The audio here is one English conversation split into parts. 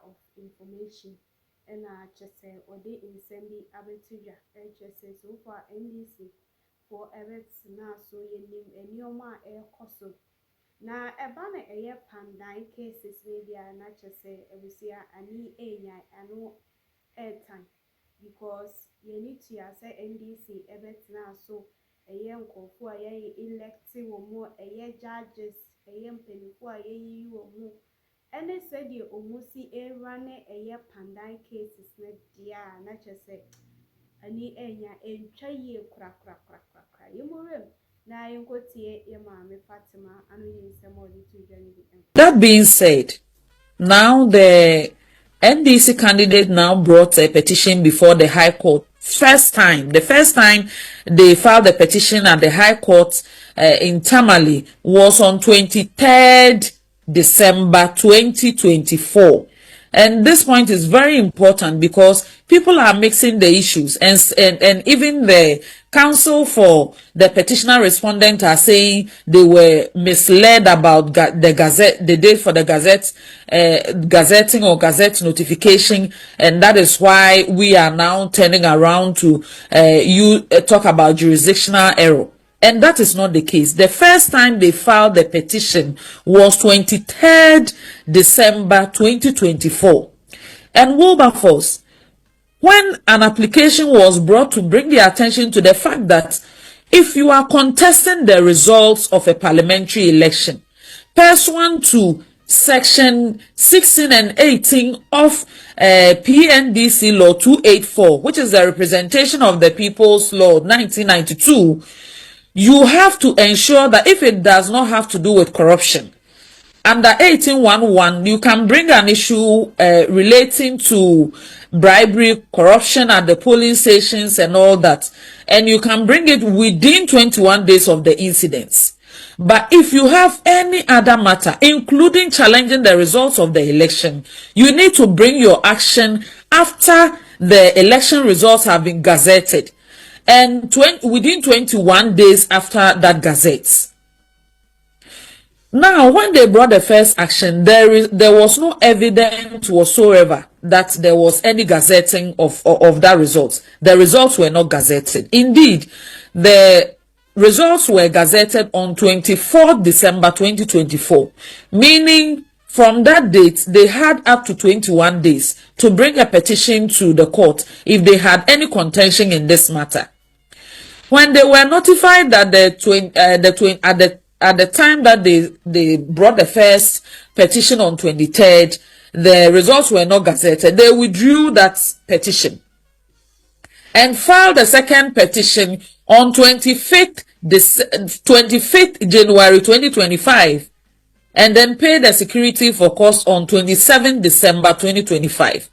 of Information and just say or they in Sandy Abetuja HSS so for NDC for Everett's now so you name a new ma air coso. Now a banner a year pandan cases maybe I not just say Ebusia and I know airtime because you need to say NDC Everett's now so a year for a year elected or more a year judges a year penny for a year or more. And they said you almost see a runner a year pandan cases net dear, not just say any enya and try ye crack. You more now you go to your mammy Fatima and we some more to journey. That being said, now the NDC candidate now brought a petition before the High Court. The first time they filed the petition at the High Court in Tamale was on 23rd December 2024. And this point is very important because people are mixing the issues and even the counsel for the petitioner respondent are saying they were misled about the gazette, the date for the gazette, gazetting or gazette notification. And that is why we are now turning around to talk about jurisdictional error. And that is not the case. The first time they filed the petition was 23rd December 2024. And Wilberforce, when an application was brought to bring the attention to the fact that if you are contesting the results of a parliamentary election, pursuant to Section 16 and 18 of PNDC Law 284, which is the Representation of the People's Law 1992, you have to ensure that if it does not have to do with corruption, under 1811, you can bring an issue relating to bribery, corruption at the polling stations and all that, and you can bring it within 21 days of the incidents. But if you have any other matter, including challenging the results of the election, you need to bring your action after the election results have been gazetted and within 21 days after that gazette. Now, when they brought the first action, there was no evidence whatsoever that there was any gazetting of that result. The results were not gazetted. Indeed, the results were gazetted on 24th December 2024, meaning from that date, they had up to 21 days to bring a petition to the court if they had any contention in this matter. When they were notified that at the time that they brought the first petition on 23rd, the results were not gazetted, they withdrew that petition and filed a second petition on 25th January 2025 and then paid the security for cost on 27th December 2025.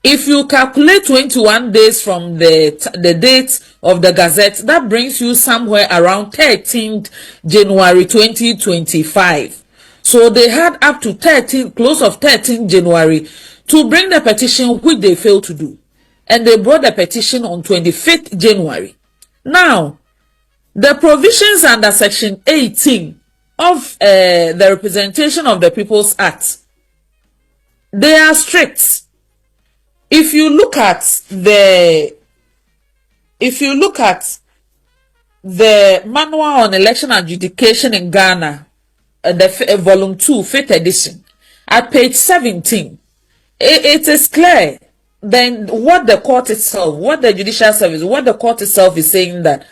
If you calculate 21 days from the date of the gazette, that brings you somewhere around 13th January 2025. So they had up to close of 13th January to bring the petition, which they failed to do. And they brought the petition on 25th January. Now, the provisions under Section 18 of the Representation of the People's Act, they are strict. If you look at the manual on election adjudication in Ghana, the volume 2, 5th edition, at page 17, it is clear then what the court itself, what the judicial service, what the court itself is saying, that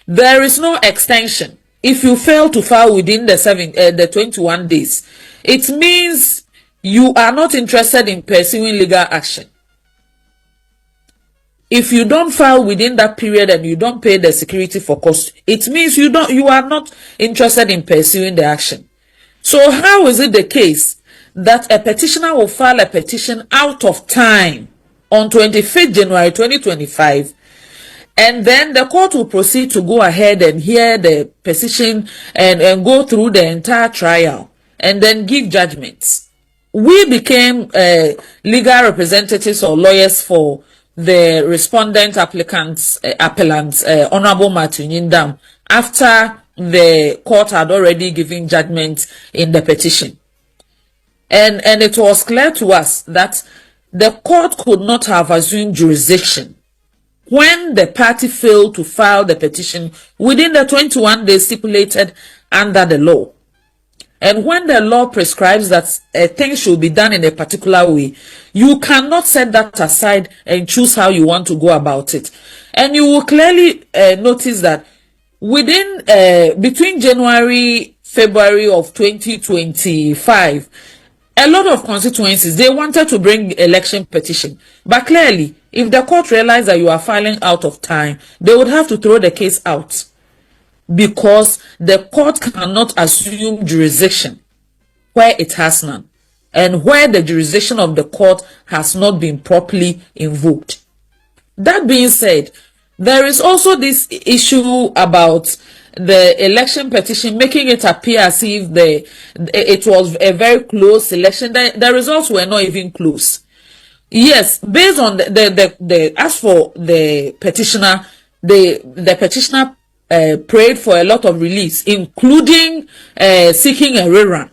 there is no extension if you fail to file within the 21 days. It means you are not interested in pursuing legal action. If you don't file within that period and you don't pay the security for cost, it means you are not interested in pursuing the action. So how is it the case that a petitioner will file a petition out of time on 25th January 2025, and then the court will proceed to go ahead and hear the petition and go through the entire trial and then give judgments? We became legal representatives or lawyers for the respondent appellants, Honorable Martin Yindam, after the court had already given judgment in the petition. And it was clear to us that the court could not have assumed jurisdiction when the party failed to file the petition within the 21 days stipulated under the law. And when the law prescribes that things should be done in a particular way, you cannot set that aside and choose how you want to go about it. And you will clearly notice that within between January, February of 2025, a lot of constituencies, they wanted to bring election petition. But clearly, if the court realized that you are filing out of time, they would have to throw the case out, because the court cannot assume jurisdiction where it has none, and where the jurisdiction of the court has not been properly invoked. That being said, there is also this issue about the election petition making it appear as if it was a very close election. The results were not even close. Yes, based on the as for the petitioner, the petitioner prayed for a lot of reliefs, including seeking a rerun.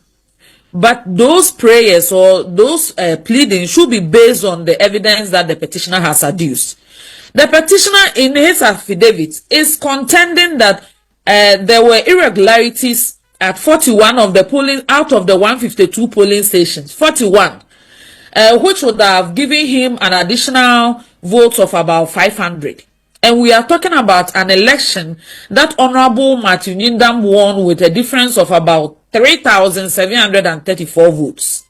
But those prayers or those pleadings should be based on the evidence that the petitioner has adduced. The petitioner in his affidavit is contending that there were irregularities at 41 of the polling out of the 152 polling stations, 41, which would have given him an additional vote of about 500. And we are talking about an election that Honorable Martin Yindam won with a difference of about 3,734 votes.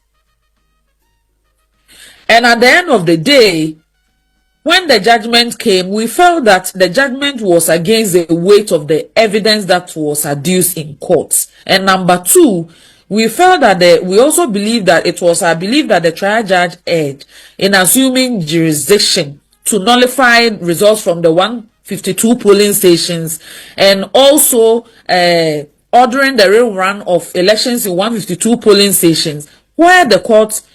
And at the end of the day, when the judgment came, we felt that the judgment was against the weight of the evidence that was adduced in courts. And number two, we felt that we also believe that it was our belief that the trial judge erred in assuming jurisdiction to nullify results from the 152 polling stations, and also ordering the rerun of elections in 152 polling stations where the court's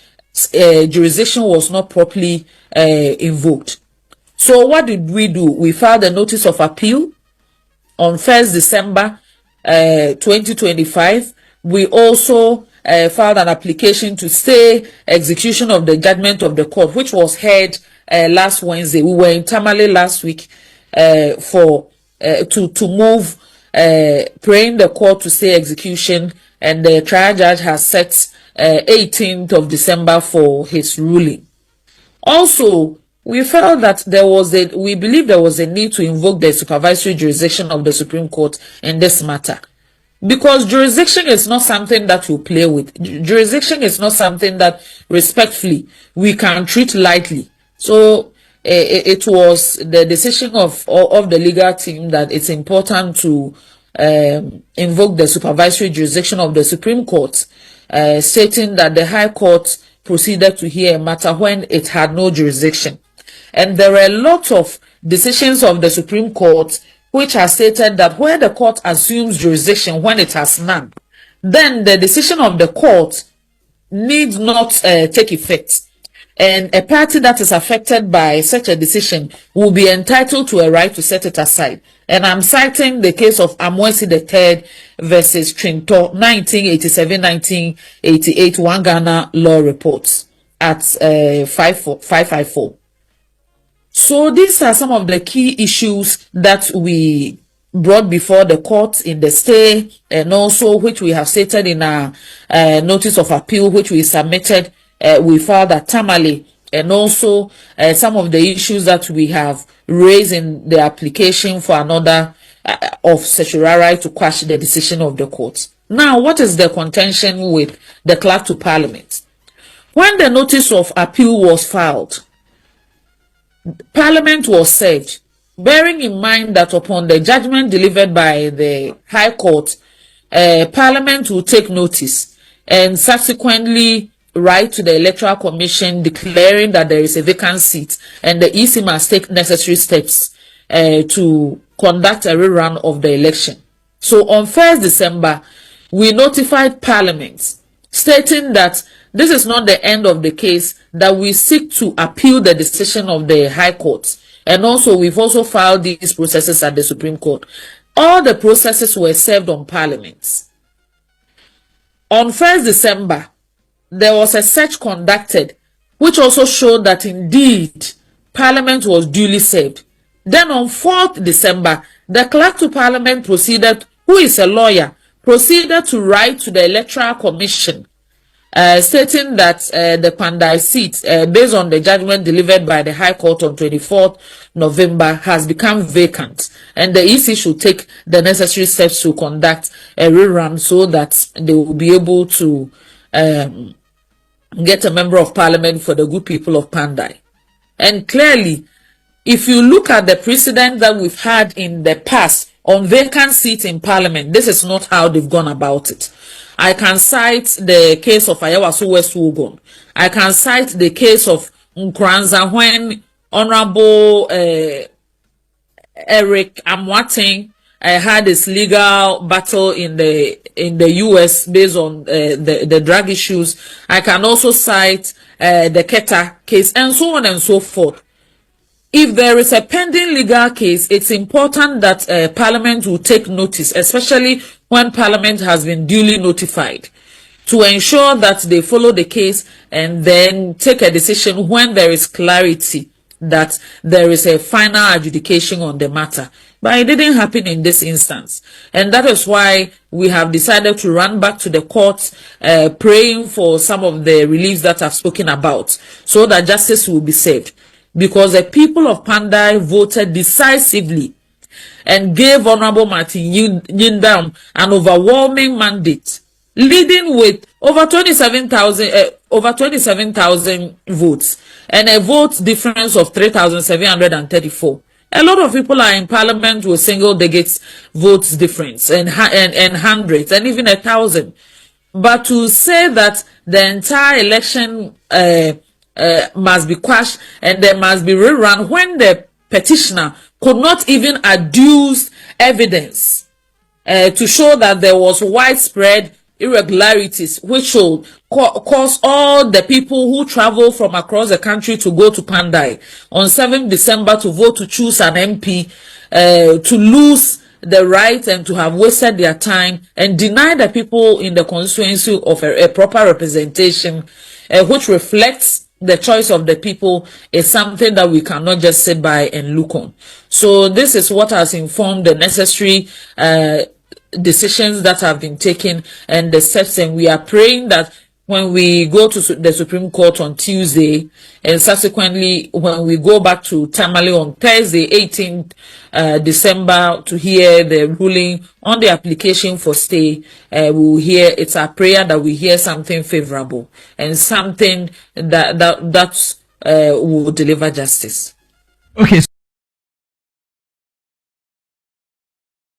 jurisdiction was not properly invoked. So what did we do? We filed a notice of appeal on 1st December 2025. We also filed an application to stay execution of the judgment of the court, which was heard last Wednesday. We were in Tamale last week to move praying the court to stay execution, and the trial judge has set 18th of December for his ruling. Also, we felt that we believe there was a need to invoke the supervisory jurisdiction of the Supreme Court in this matter, because jurisdiction is not something that we play with. Jurisdiction is not something that respectfully we can treat lightly. So it was the decision of the legal team that it's important to invoke the supervisory jurisdiction of the Supreme Court, stating that the High Court proceeded to hear a matter when it had no jurisdiction. And there are a lot of decisions of the Supreme Court which are stated that where the court assumes jurisdiction when it has none, then the decision of the court need not take effect. And a party that is affected by such a decision will be entitled to a right to set it aside. And I'm citing the case of Amwesi III versus Trinto, 1987-1988, One Ghana Law Reports at 554. So these are some of the key issues that we brought before the court in the stay, and also which we have stated in our notice of appeal, which we submitted. We filed at Tamale, and also some of the issues that we have raised in the application for another of certiorari to quash the decision of the court. Now, what is the contention with the clerk to parliament? When the notice of appeal was filed, Parliament was served, bearing in mind that upon the judgment delivered by the High Court, Parliament will take notice and subsequently write to the Electoral Commission declaring that there is a vacant seat, and the EC must take necessary steps to conduct a rerun of the election. So on 1st December, we notified Parliament stating that this is not the end of the case, that we seek to appeal the decision of the High Court. And also, we've also filed these processes at the Supreme Court. All the processes were served on Parliament. On 1st December, there was a search conducted, which also showed that indeed Parliament was duly served. Then on 4th December, the clerk to Parliament proceeded, who is a lawyer, proceeded to write to the Electoral Commission, stating that the Pandai seat, based on the judgment delivered by the High Court on 24th November, has become vacant, and the EC should take the necessary steps to conduct a rerun so that they will be able to get a member of Parliament for the good people of Pandai. And clearly, if you look at the precedent that we've had in the past on vacant seats in Parliament, this is not how they've gone about it. I can cite the case of Ayawaso West Wugon. I can cite the case of Nkranza when Honorable Eric Amwating had this legal battle in the US based on the drug issues. I can also cite the Keta case and so on and so forth. If there is a pending legal case, it's important that Parliament will take notice, especially when Parliament has been duly notified, to ensure that they follow the case and then take a decision when there is clarity that there is a final adjudication on the matter. But it didn't happen in this instance. And that is why we have decided to run back to the courts, praying for some of the reliefs that I've spoken about, so that justice will be served. Because the people of Pandai voted decisively and gave Honorable Martin Yindam an overwhelming mandate, leading with over 27,000 votes and a vote difference of 3,734. A lot of people are in Parliament with single delegates votes difference and hundreds and even 1,000. But to say that the entire election must be quashed and there must be rerun when the petitioner could not even adduce evidence to show that there was widespread irregularities, which will cause all the people who travel from across the country to go to Pandai on 7th December to vote to choose an MP, to lose the right and to have wasted their time and deny the people in the constituency of a proper representation, which reflects the choice of the people, is something that we cannot just sit by and look on. So this is what has informed the necessary decisions that have been taken and the steps, and we are praying that when we go to the Supreme Court on Tuesday and subsequently when we go back to Tamale on Thursday 18th December to hear the ruling on the application for stay, we'll hear, it's our prayer that we hear something favorable and something that will deliver justice. Okay.